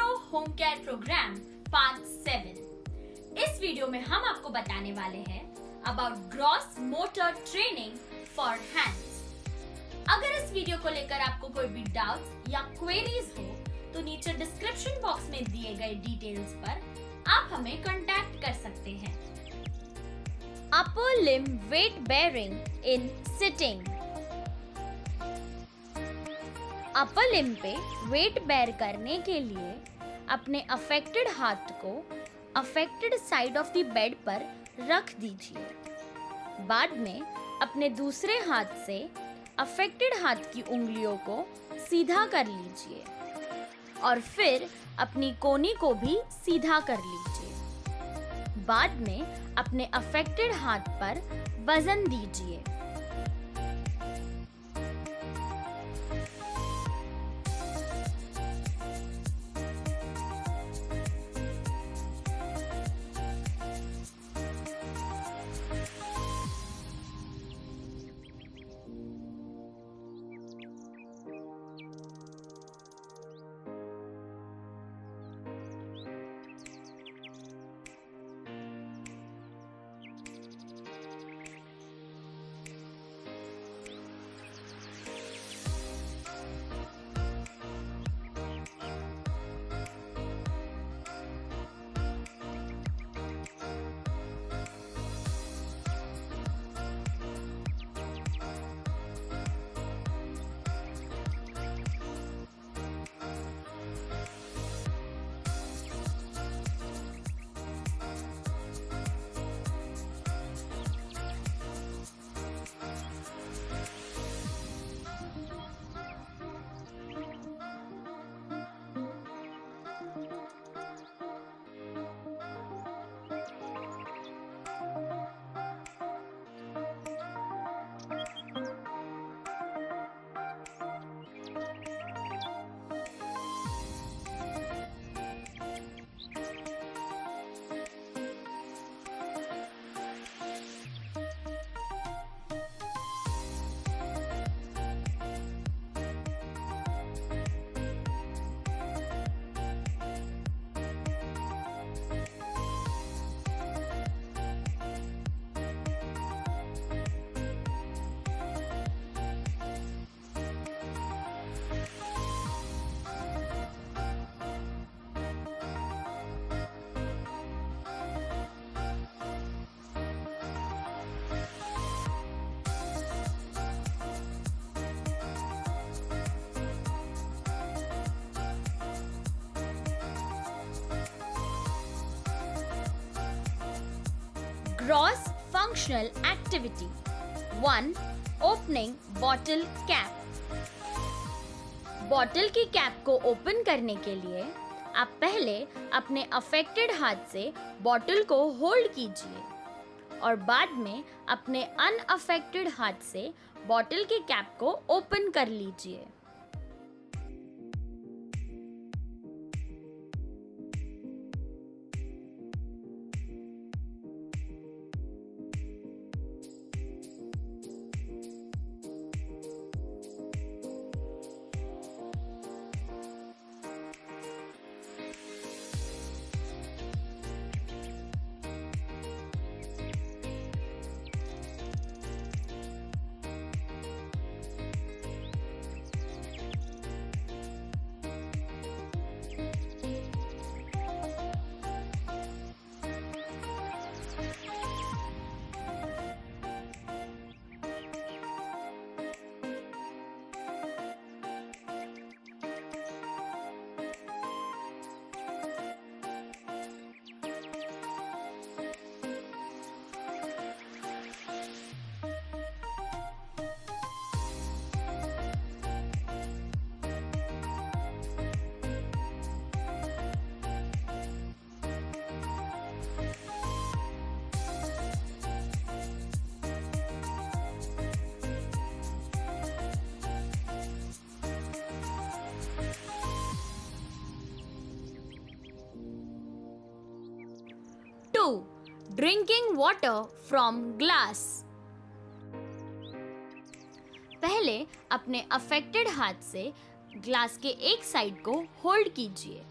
Pro home care program part 7। इस video में हम आपको बताने वाले हैं about gross motor training for hands. अगर इस वीडियो को लेकर आपको कोई भी डाउट्स या क्वेरीज हो तो नीचे डिस्क्रिप्शन बॉक्स में दिए गए डिटेल्स पर आप हमें कांटेक्ट कर सकते हैं। Upper limb weight bearing in sitting. Upper limb पे वेट बेयर करने के लिए अपने अफेक्टेड हाथ को affected side of the bed पर रख दीजिए। बाद में अपने दूसरे हाथ से अफेक्टेड हाथ की उंगलियों को सीधा कर लीजिए और फिर अपनी कोहनी को भी सीधा कर लीजिए। बाद में अपने अफेक्टेड हाथ पर वजन दीजिए। Gross functional activity 1. Opening bottle cap। Bottle की कैप को ओपन करने के लिए आप पहले अपने अफेक्टेड हाथ से बॉटल को होल्ड कीजिए और बाद में अपने अनअफेक्टेड हाथ से बॉटल की कैप को ओपन कर लीजिए। Drinking water from glass. पहले अपने अफेक्टेड हाथ से ग्लास के एक साइड को होल्ड कीजिए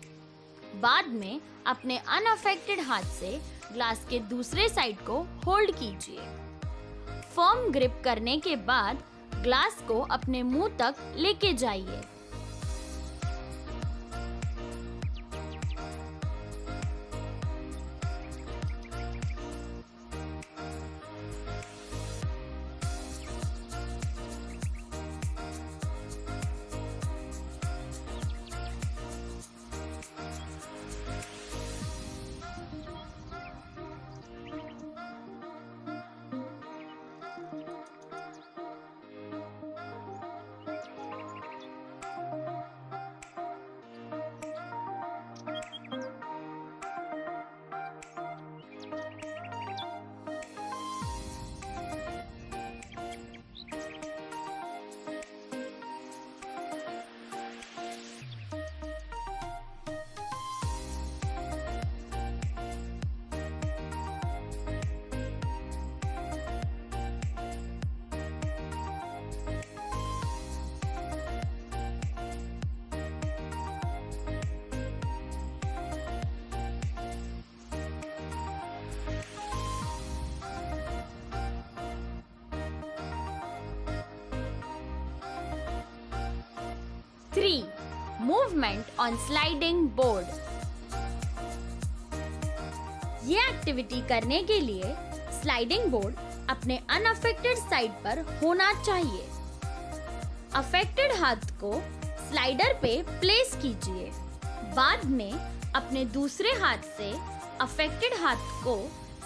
बाद में अपने अनअफेक्टेड हाथ से ग्लास के दूसरे साइड को होल्ड कीजिए। फर्म ग्रिप करने के बाद ग्लास को अपने मुंह तक लेके जाइए। Three, movement on sliding board. ये एक्टिविटी करने के लिए स्लाइडिंग बोर्ड अपने अनअफेक्टेड साइड पर होना चाहिए। अफेक्टेड हाथ को स्लाइडर पे प्लेस कीजिए। बाद में अपने दूसरे हाथ से अफेक्टेड हाथ को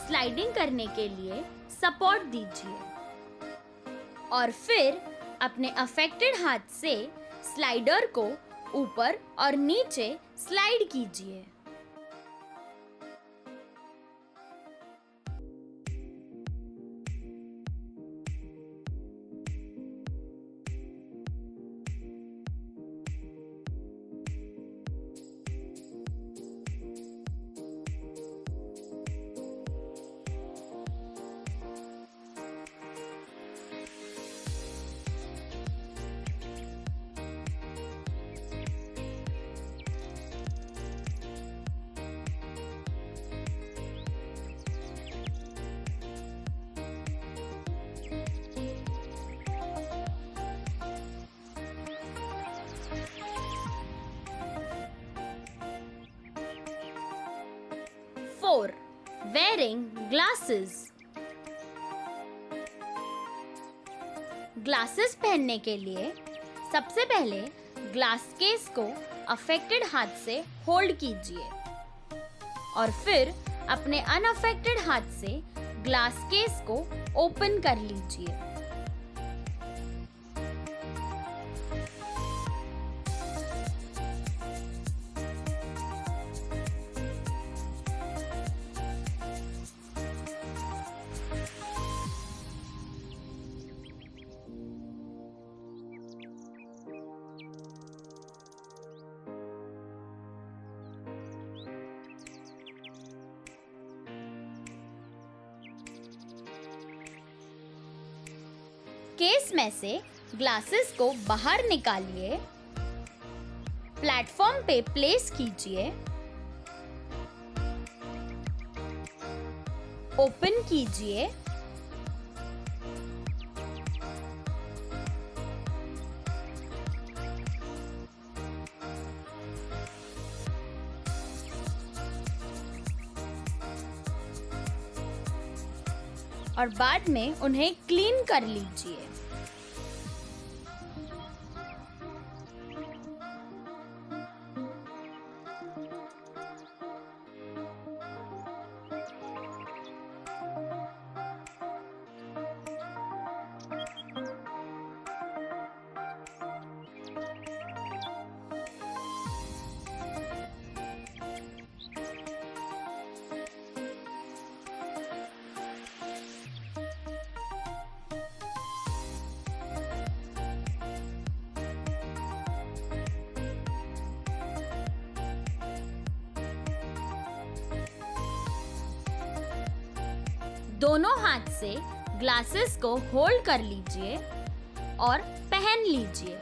स्लाइडिंग करने के लिए सपोर्ट दीजिए और फिर अपने अफेक्टेड हाथ से स्लाइडर को ऊपर और नीचे स्लाइड कीजिए। Four, wearing glasses. ग्लासेस पहनने के लिए सबसे पहले ग्लास केस को अफेक्टेड हाथ से होल्ड कीजिए और फिर अपने अनअफेक्टेड हाथ से ग्लास केस को ओपन कर लीजिए। केस में से ग्लासेस को बाहर निकालिए, प्लेटफॉर्म पे प्लेस कीजिए, ओपन कीजिए और बाद में उन्हें क्लीन कर लीजिए। दोनों हाथ से ग्लासेस को होल्ड कर लीजिए और पहन लीजिए।